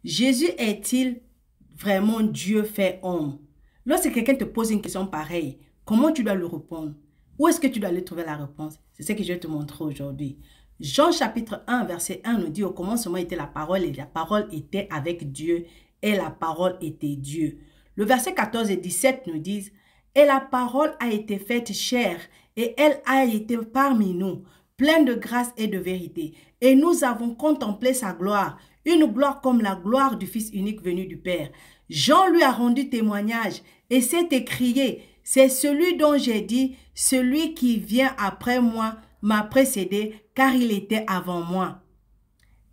Jésus est-il vraiment Dieu fait homme? Lorsque quelqu'un te pose une question pareille, comment tu dois lui répondre? Où est-ce que tu dois aller trouver la réponse? C'est ce que je vais te montrer aujourd'hui. Jean chapitre 1, verset 1 nous dit: au commencement était la parole et la parole était avec Dieu et la parole était Dieu. Le verset 14 et 17 nous disent: et la parole a été faite chair et elle a été parmi nous, pleine de grâce et de vérité. Et nous avons contemplé sa gloire, une gloire comme la gloire du Fils unique venu du Père. Jean lui a rendu témoignage et s'est écrié: c'est celui dont j'ai dit, celui qui vient après moi m'a précédé, car il était avant moi.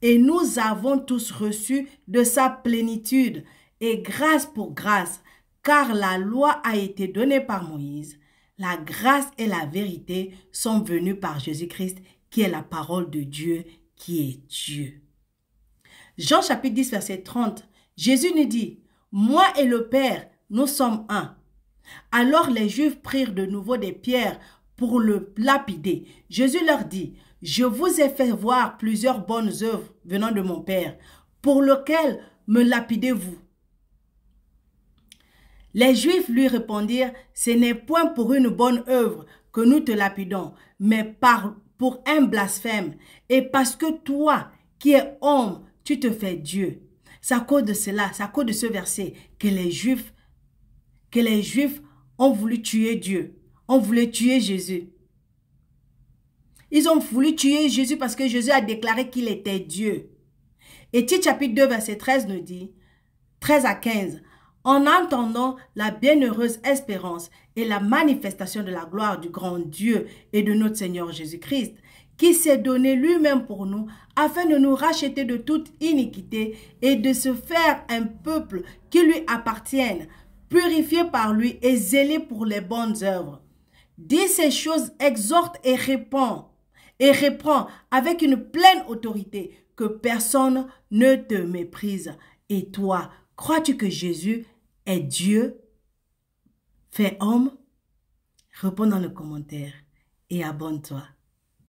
Et nous avons tous reçu de sa plénitude, et grâce pour grâce, car la loi a été donnée par Moïse. La grâce et la vérité sont venues par Jésus-Christ, qui est la parole de Dieu, qui est Dieu. Jean chapitre 10, verset 30, Jésus nous dit: moi et le Père, nous sommes un. Alors les Juifs prirent de nouveau des pierres pour le lapider. Jésus leur dit: je vous ai fait voir plusieurs bonnes œuvres venant de mon Père. Pour lequel me lapidez-vous? Les Juifs lui répondirent: ce n'est point pour une bonne œuvre que nous te lapidons, mais pour un blasphème, et parce que toi, qui es homme, tu te fais Dieu. C'est à cause de cela, c'est à cause de ce verset que les Juifs ont voulu tuer Dieu, ont voulu tuer Jésus. Ils ont voulu tuer Jésus parce que Jésus a déclaré qu'il était Dieu. Et Tite chapitre 2 verset 13 nous dit, 13 à 15, en attendant la bienheureuse espérance et la manifestation de la gloire du grand Dieu et de notre Seigneur Jésus-Christ, qui s'est donné lui-même pour nous, afin de nous racheter de toute iniquité et de se faire un peuple qui lui appartienne, purifié par lui et zélé pour les bonnes œuvres. Dis ces choses, exhorte et reprend avec une pleine autorité, que personne ne te méprise. Et toi, crois-tu que Jésus est Dieu fait homme? Réponds dans le commentaire et abonne-toi.